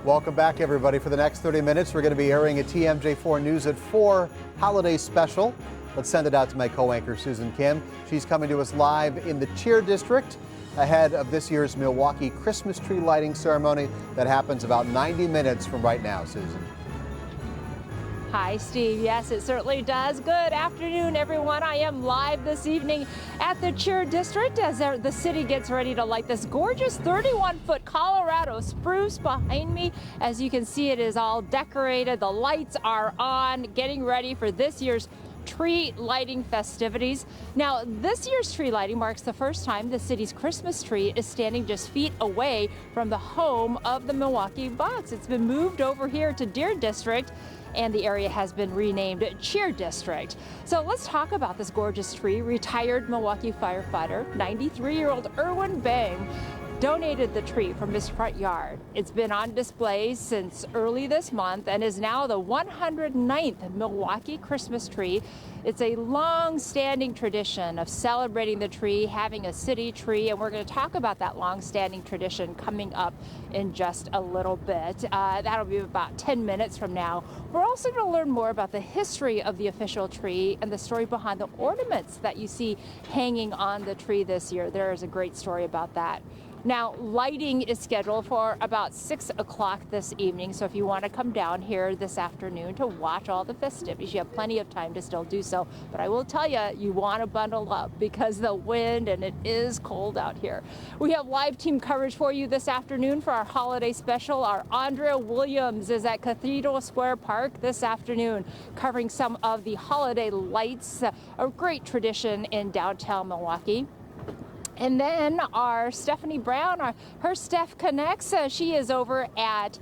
Welcome back, everybody. For the next 30 minutes, we're going to be airing a TMJ4 News at 4 holiday special. Let's send it out to my co-anchor, Susan Kim. She's coming to us live in the Cheer District ahead of this year's Milwaukee Christmas tree lighting ceremony that happens about 90 minutes from right now, Susan. Hi, Steve. Yes, it certainly does. Good afternoon, everyone. I am live this evening at the Cheer District as the city gets ready to light this gorgeous 31-foot Colorado spruce behind me. As you can see, it is all decorated. The lights are on, getting ready for this year's tree lighting festivities. Now, this year's tree lighting marks the first time the city's Christmas tree is standing just feet away from the home of the Milwaukee Bucks. It's been moved over here to Deer District, and the area has been renamed Cheer District. So let's talk about this gorgeous tree. Retired Milwaukee firefighter, 93-year-old Erwin Bang, donated the tree from his front yard. It's been on display since early this month and is now the 109th Milwaukee Christmas tree. It's a long-standing tradition of celebrating the tree, having a city tree, and we're going to talk about that long-standing tradition coming up in just a little bit. That'll be about 10 minutes from now. We're also going to learn more about the history of the official tree and the story behind the ornaments that you see hanging on the tree this year. There is a great story about that. Now, lighting is scheduled for about 6 o'clock this evening, so if you want to come down here this afternoon to watch all the festivities, you have plenty of time to still do so. But I will tell you, you want to bundle up because the wind and it is cold out here. We have live team coverage for you this afternoon for our holiday special. Our Andrea Williams is at Cathedral Square Park this afternoon covering some of the holiday lights, a great tradition in downtown Milwaukee. And then our Stephanie Brown, her Steph Connects, she is over at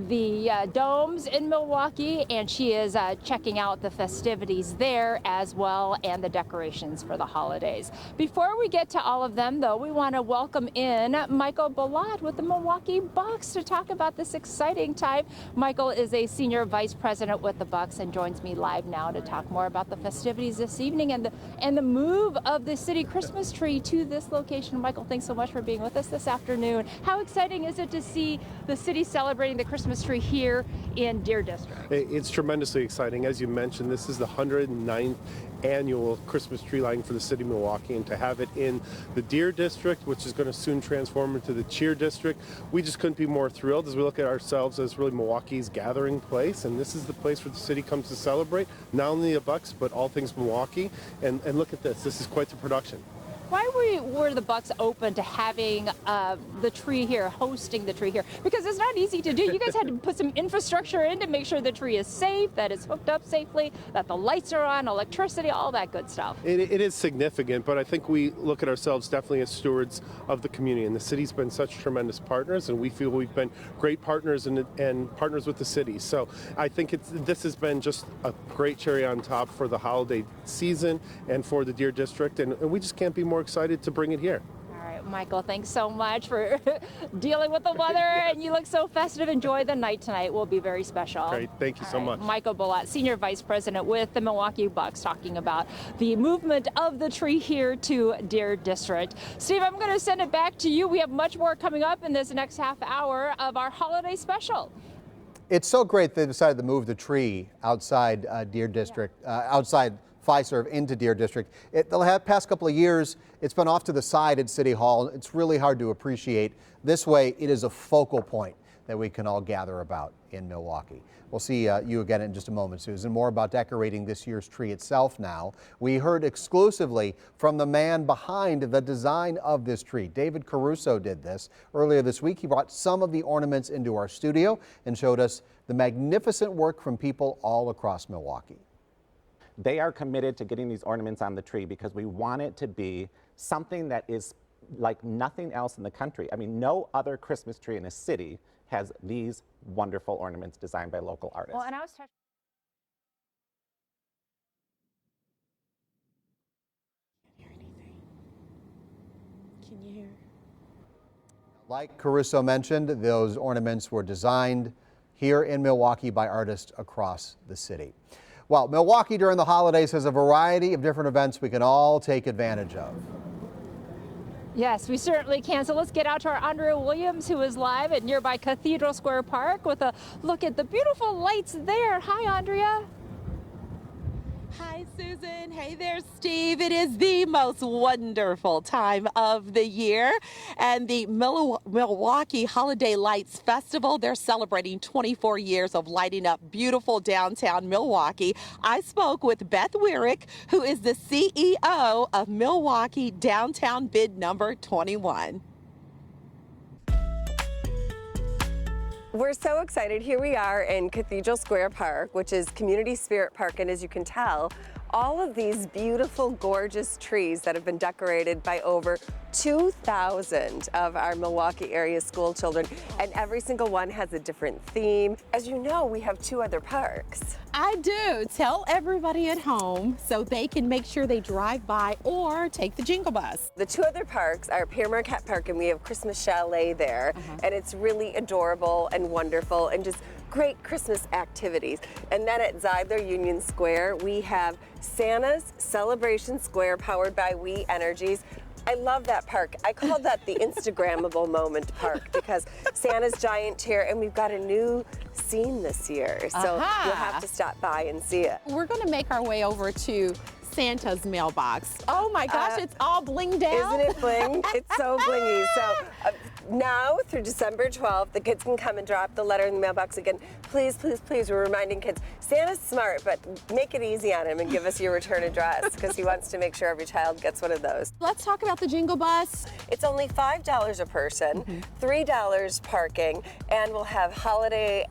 the domes in Milwaukee, and she is checking out the festivities there as well and the decorations for the holidays. Before we get to all of them, though, we want to welcome in Michael Ballat with the Milwaukee Bucks to talk about this exciting time. Michael is a senior vice president with the Bucks and joins me live now to talk more about the festivities this evening and the move of the city Christmas tree to this location. Michael, thanks so much for being with us this afternoon. How exciting is it to see the city celebrating the Christmas tree here in Deer District? It's tremendously exciting. As you mentioned, this is the 109th annual Christmas tree lighting for the city of Milwaukee, and to have it in the Deer District, which is going to soon transform into the Cheer District, we just couldn't be more thrilled as we look at ourselves as really Milwaukee's gathering place, and this is the place where the city comes to celebrate not only the Bucks but all things Milwaukee. And look at this is quite the production. Why were the Bucks open to having the tree here, hosting the tree here? Because it's not easy to do. You guys had to put some infrastructure in to make sure the tree is safe, that it's hooked up safely, that the lights are on, electricity, all that good stuff. It is significant, but I think we look at ourselves definitely as stewards of the community, and the city's been such tremendous partners, and we feel we've been great partners and partners with the city. So I think this has been just a great cherry on top for the holiday season and for the Deer District, and we just can't be more excited to bring it here. All right, Michael, thanks so much for dealing with the weather, and you look so festive. Enjoy the night tonight. Will be very special. Great, thank you so much. Michael Ballat, Senior Vice President with the Milwaukee Bucks, talking about the movement of the tree here to Deer District. Steve, I'm going to send it back to you. We have much more coming up in this next half hour of our holiday special. It's so great they decided to move the tree outside Deer District, outside Fiserv into Deer District. The past couple of years, it's been off to the side at City Hall. It's really hard to appreciate. This way, it is a focal point that we can all gather about in Milwaukee. We'll see you again in just a moment, Susan. More about decorating this year's tree itself now. We heard exclusively from the man behind the design of this tree. David Caruso did this. Earlier this week, he brought some of the ornaments into our studio and showed us the magnificent work from people all across Milwaukee. They are committed to getting these ornaments on the tree because we want it to be something that is like nothing else in the country. I mean, no other Christmas tree in a city has these wonderful ornaments designed by local artists. Well, and I was touched. Can't hear anything. Can you hear? Like Caruso mentioned, those ornaments were designed here in Milwaukee by artists across the city. Well, Milwaukee during the holidays has a variety of different events we can all take advantage of. Yes, we certainly can. So let's get out to our Andrea Williams, who is live at nearby Cathedral Square Park with a look at the beautiful lights there. Hi, Andrea. Hi, Susan. Hey there, Steve. It is the most wonderful time of the year. And the Milwaukee Holiday Lights Festival, they're celebrating 24 years of lighting up beautiful downtown Milwaukee. I spoke with Beth Wyrick, who is the CEO of Milwaukee Downtown Bid Number 21. We're so excited. Here we are in Cathedral Square Park, which is Community Spirit Park, and as you can tell, all of these beautiful, gorgeous trees that have been decorated by over 2,000 of our Milwaukee area school children, and every single one has a different theme. As you know, we have 2 other parks. I do. Tell everybody at home so they can make sure they drive by or take the Jingle Bus. The 2 other parks are Pierre Marquette Park, and we have Christmas Chalet there, and it's really adorable and wonderful and just great Christmas activities. And then at Zeidler Union Square, we have Santa's Celebration Square powered by We Energies. I love that park. I call that the Instagrammable moment park because Santa's giant chair, and we've got a new scene this year. So you'll have to stop by and see it. We're going to make our way over to Santa's mailbox. Oh my gosh, it's all blinged out. Isn't it bling? It's so blingy. So now through December 12th, the kids can come and drop the letter in the mailbox again. Please, please, please, we're reminding kids, Santa's smart, but make it easy on him and give us your return address because he wants to make sure every child gets one of those. Let's talk about the Jingle Bus. It's only $5 a person, $3 parking, and we'll have holiday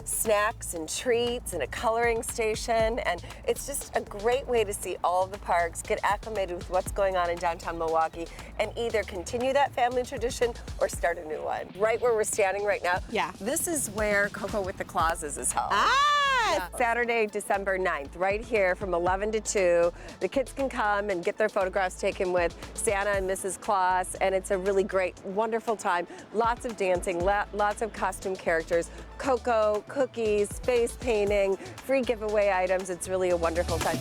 snacks and treats and a coloring station, and it's just a great way to see all of the parks, get acclimated with what's going on in downtown Milwaukee, and either continue that family tradition or start a new one. Right where we're standing right now, this is where Coco with the Clauses is held. Saturday, December 9th, right here from 11 to 2. The kids can come and get their photographs taken with Santa and Mrs. Claus, and it's a really great, wonderful time. Lots of dancing, lots of costume characters, Coco, cookies, face painting, free giveaway items. It's really a wonderful time.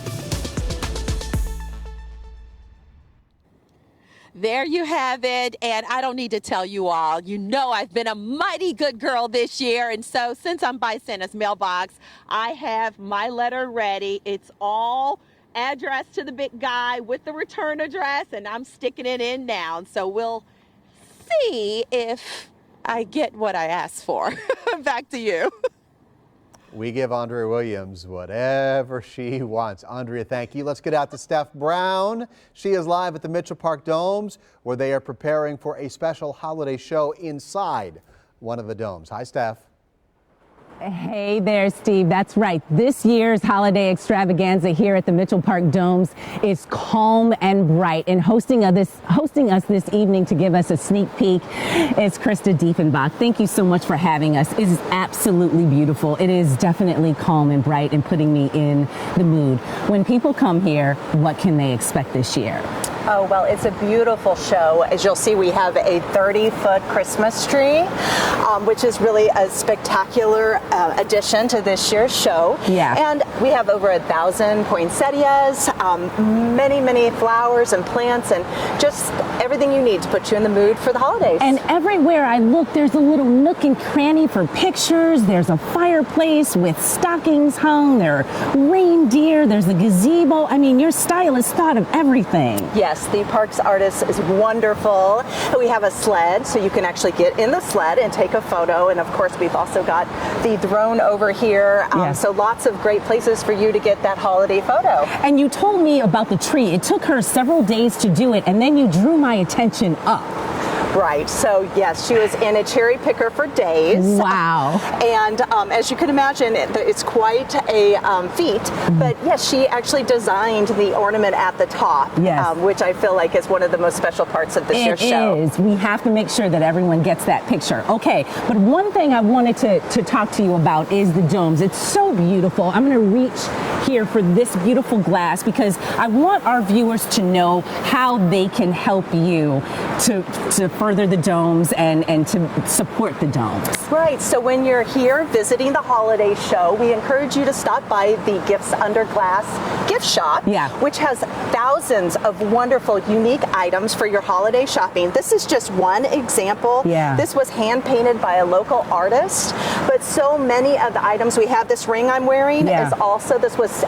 There you have it, and I don't need to tell you all. You know I've been a mighty good girl this year, and so since I'm by Santa's mailbox, I have my letter ready. It's all addressed to the big guy with the return address, and I'm sticking it in now. And so we'll see if I get what I asked for. Back to you. We give Andrea Williams whatever she wants. Andrea, thank you. Let's get out to Steph Brown. She is live at the Mitchell Park Domes, where they are preparing for a special holiday show inside one of the domes. Hi, Steph. Hey there, Steve. That's right. This year's holiday extravaganza here at the Mitchell Park Domes is calm and bright. And hosting us this evening to give us a sneak peek is Krista Diefenbach. Thank you so much for having us. It is absolutely beautiful. It is definitely calm and bright and putting me in the mood. When people come here, what can they expect this year? Oh, well, it's a beautiful show. As you'll see, we have a 30-foot Christmas tree, which is really a spectacular addition to this year's show. Yeah. And we have over 1,000 poinsettias, many, many flowers and plants, and just everything you need to put you in the mood for the holidays. And everywhere I look, there's a little nook and cranny for pictures. There's a fireplace with stockings hung. There are reindeer. There's a gazebo. I mean, your stylist thought of everything. Yes, the parks artist is wonderful. We have a sled, so you can actually get in the sled and take a photo. And of course, we've also got the drone over here. Yes. So lots of great places for you to get that holiday photo. And you told me about the tree. It took her several days to do it, and then you drew my attention up. Right. So yes, she was in a cherry picker for days. Wow. And as you can imagine, it's quite a feat. But yes, she actually designed the ornament at the top, yes. Which I feel like is one of the most special parts of this year's show. It is. We have to make sure that everyone gets that picture. Okay. But one thing I wanted to talk to you about is the domes. It's so beautiful. I'm going to reach here for this beautiful glass because I want our viewers to know how they can help you to further the domes and to support the domes. Right, so when you're here visiting the holiday show, we encourage you to stop by the Gifts Under Glass gift gift shop, Yeah. which has thousands of wonderful, unique items for your holiday shopping. This is just one example. Yeah. This was hand painted by a local artist, but so many of the items we have. This ring I'm wearing Yeah. is also, this was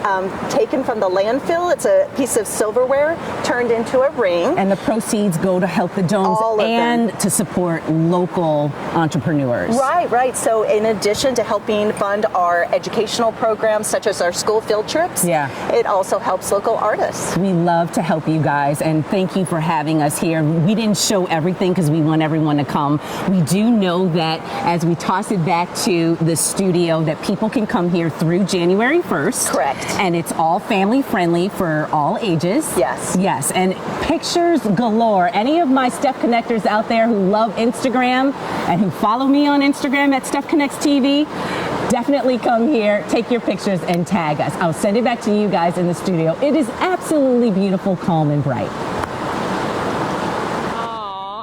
taken from the landfill. It's a piece of silverware turned into a ring. And the proceeds go to help the domes All of them. and to support local entrepreneurs. Right. So in addition to helping fund our educational programs, such as our school field trips, Yeah. it also helps local artists. We love to help you guys, and thank you for having us here. We didn't show everything because we want everyone to come. We do know that as we toss it back to the studio, that people can come here through January 1st. Correct. And it's all family friendly for all ages. Yes. Yes, and pictures galore. Any of my Steph Connectors out there who love Instagram and who follow me on Instagram at Steph Connects TV, definitely come here, take your pictures, and tag us. I'll send it back to you guys in the studio. It is absolutely beautiful, calm, and bright.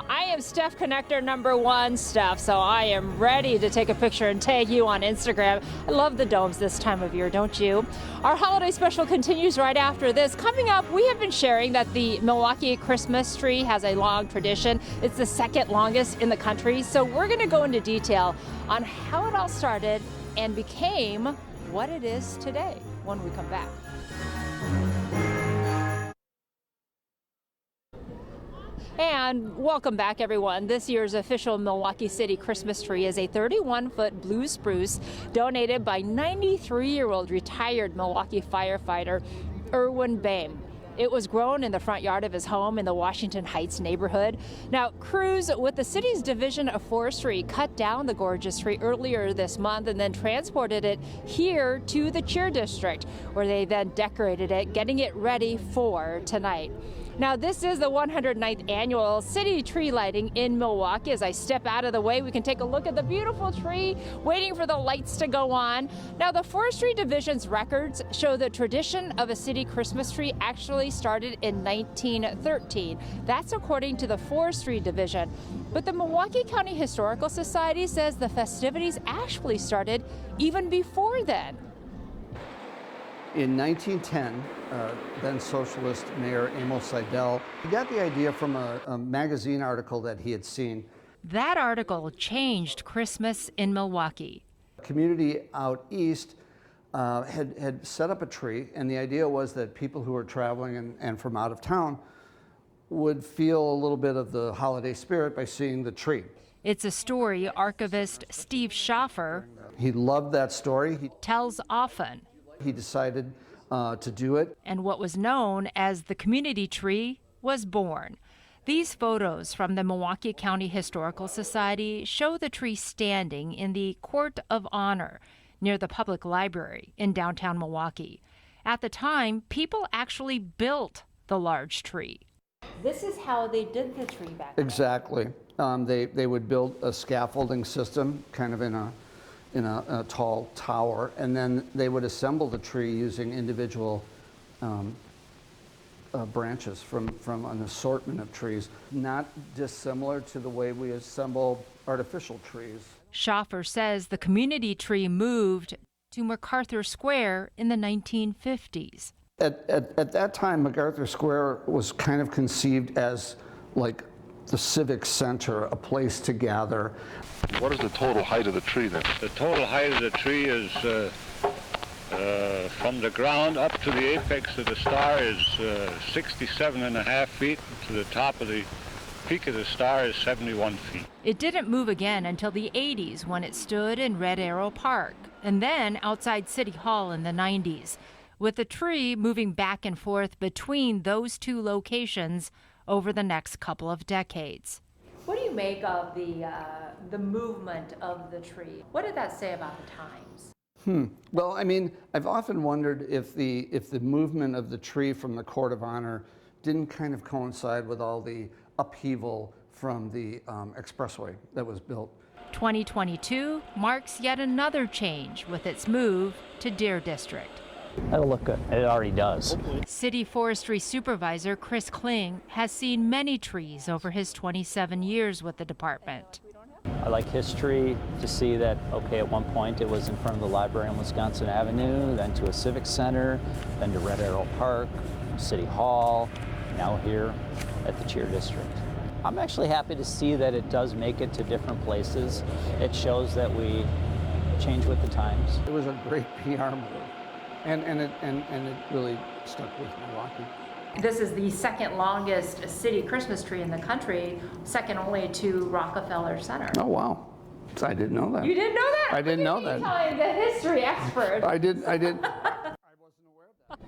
I am Steph Connector #1, Steph, so I am ready to take a picture and tag you on Instagram. I love the domes this time of year, don't you? Our holiday special continues right after this. Coming up, we have been sharing that the Milwaukee Christmas tree has a long tradition. It's the second longest in the country, so we're going to go into detail on how it all started and became what it is today when we come back. And welcome back, everyone. This year's official Milwaukee City Christmas tree is a 31-foot blue spruce donated by 93-year-old retired Milwaukee firefighter Irwin Boehm. It was grown in the front yard of his home in the Washington Heights neighborhood. Now, crews with the city's Division of Forestry cut down the gorgeous tree earlier this month and then transported it here to the Cheer District, where they then decorated it, getting it ready for tonight. Now, this is the 109th annual city tree lighting in Milwaukee. As I step out of the way, we can take a look at the beautiful tree waiting for the lights to go on. Now, the Forestry Division's records show the tradition of a city Christmas tree actually started in 1913. That's according to the Forestry Division. But the Milwaukee County Historical Society says the festivities actually started even before then. In 1910, then socialist Mayor Emil Seidel, he got the idea from a magazine article that he had seen. That article changed Christmas in Milwaukee. A community out east had set up a tree, and the idea was that people who were traveling and from out of town would feel a little bit of the holiday spirit by seeing the tree. It's a story archivist Steve Schaffer He loved that story. He tells often. He decided to do it. And what was known as the community tree was born. These photos from the Milwaukee County Historical Society show the tree standing in the Court of Honor near the public library in downtown Milwaukee. At the time, people actually built the large tree. This is how they did the tree back then. Exactly. They would build a scaffolding system, kind of in a tall tower, and then they would assemble the tree using individual branches from an assortment of trees, not dissimilar to the way we assemble artificial trees. Schaffer says the community tree moved to MacArthur Square in the 1950s. At that time, MacArthur Square was kind of conceived as like the civic center, a place to gather. What is the total height of the tree then? The total height of the tree is from the ground up to the apex of the star is 67.5 feet. To the top of the peak of the star is 71 feet. It didn't move again until the 80s when it stood in Red Arrow Park, and then outside City Hall in the 90s, with the tree moving back and forth between those two locations over the next couple of decades. What do you make of the movement of the tree? What did that say about the times? Well, I mean, I've often wondered if the movement of the tree from the Court of Honor didn't kind of coincide with all the upheaval from the expressway that was built. 2022 marks yet another change with its move to Deer District. That'll look good. It already does. City Forestry Supervisor Chris Kling has seen many trees over his 27 years with the department. I like history, to see that, okay, at one point it was in front of the library on Wisconsin Avenue, then to a civic center, then to Red Arrow Park, City Hall, now here at the Cheer District. I'm actually happy to see that it does make it to different places. It shows that we change with the times. It was a great PR move, and it really stuck with Milwaukee. This is the second longest city Christmas tree in the country, second only to Rockefeller Center. Oh, wow. I didn't know that. You didn't know that? I didn't know that. Telling the history expert. I did. I wasn't aware of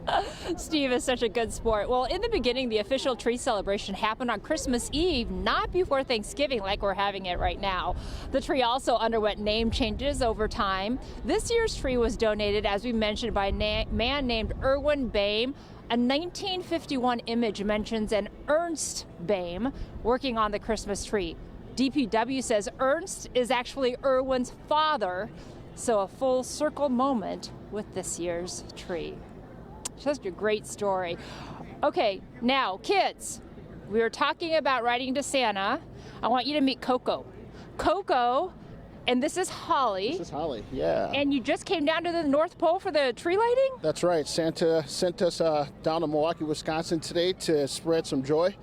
that. Steve is such a good sport. Well, in the beginning, the official tree celebration happened on Christmas Eve, not before Thanksgiving like we're having it right now. The tree also underwent name changes over time. This year's tree was donated, as we mentioned, by a man named Irwin Boehm. A 1951 image mentions an Ernst Boehm working on the Christmas tree. DPW says Ernst is actually Irwin's father, so a full circle moment with this year's tree. Just a great story. Okay, now kids, we were talking about writing to Santa. I want you to meet Coco. Coco, and this is Holly. This is Holly, yeah. And you just came down to the North Pole for the tree lighting? That's right. Santa sent us down to Milwaukee, Wisconsin today to spread some joy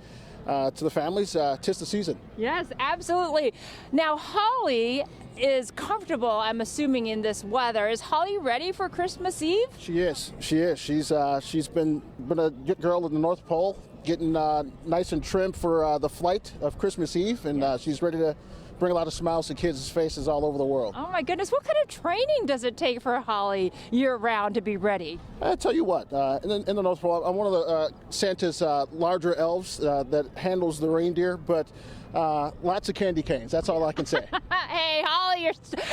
to the families. 'Tis the season. Yes, absolutely. Now, Holly is comfortable, I'm assuming, in this weather. Is Holly ready for Christmas Eve? She is. She is. She's been a good girl at the North Pole, getting nice and trim for the flight of Christmas Eve, and she's ready to bring a lot of smiles to kids' faces all over the world. Oh my goodness, what kind of training does it take for Holly year-round to be ready? I tell you what, in the North Pole, I'm one of the Santa's larger elves that handles the reindeer, but lots of candy canes. That's all I can say. Hey, Holly,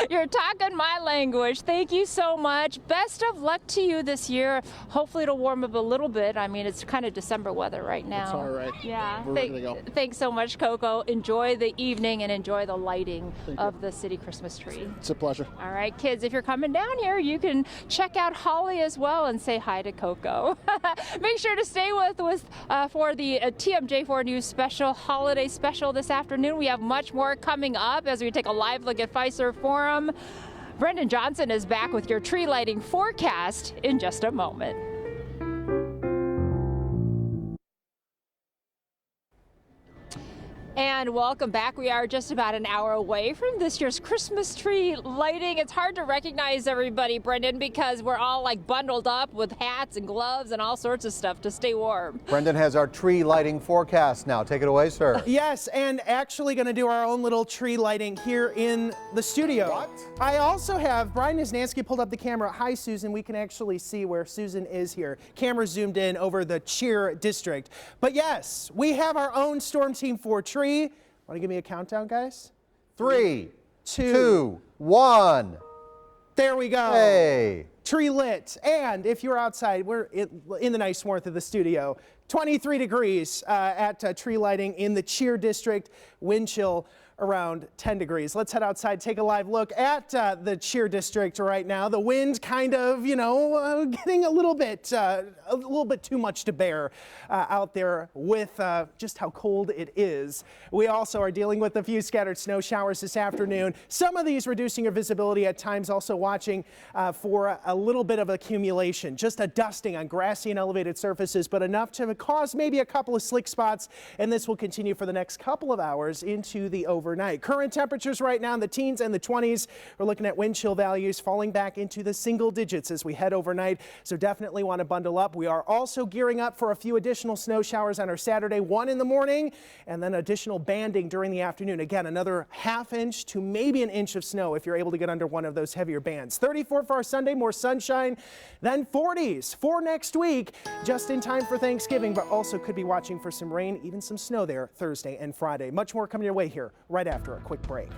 you're talking my language. Thank you so much. Best of luck to you this year. Hopefully it'll warm up a little bit. I mean, it's kind of December weather right now. It's all right. Yeah. We're ready to go. Thanks so much, Coco. Enjoy the evening and enjoy the lighting of the city Christmas tree. It's a pleasure. All right, kids, if you're coming down here, you can check out Holly as well and say hi to Coco. Make sure to stay with for the TMJ4 News special, holiday special this afternoon. We have much more coming up as we take a live look at Fiserv Forum. Brendan Johnson is back with your tree lighting forecast in just a moment. And welcome back. We are just about an hour away from this year's Christmas tree lighting. It's hard to recognize everybody, Brendan, because we're all like bundled up with hats and gloves and all sorts of stuff to stay warm. Brendan has our tree lighting forecast now. Take it away, sir. Yes, and actually going to do our own little tree lighting here in the studio. What? I also have Brian Niznansky pulled up the camera. Hi, Susan. We can actually see where Susan is here. Camera zoomed in over the Cheer District. But yes, we have our own Storm Team 4 tree. Want to give me a countdown, guys? 3, 2, 1. There we go. Hey. Tree lit. And if you're outside, we're in the nice warmth of the studio. 23 degrees at tree lighting in the Cheer District. Wind chill around 10 degrees. Let's head outside, take a live look at the Cheer District right now. The wind kind of, getting a little bit too much to bear out there with just how cold it is. We also are dealing with a few scattered snow showers this afternoon. Some of these reducing your visibility at times, also watching for a little bit of accumulation, just a dusting on grassy and elevated surfaces, but enough to cause maybe a couple of slick spots, and this will continue for the next couple of hours into the overnight. Current temperatures right now in the teens and the 20s. We're looking at wind chill values falling back into the single digits as we head overnight, so definitely want to bundle up. We are also gearing up for a few additional snow showers on our Saturday, 1 in the morning, and then additional banding during the afternoon. Again, another ½ inch to maybe an inch of snow if you're able to get under one of those heavier bands. 34 for our Sunday, more sunshine, then 40s for next week, just in time for Thanksgiving, but also could be watching for some rain, even some snow there Thursday and Friday. Much more coming your way here right after a quick break.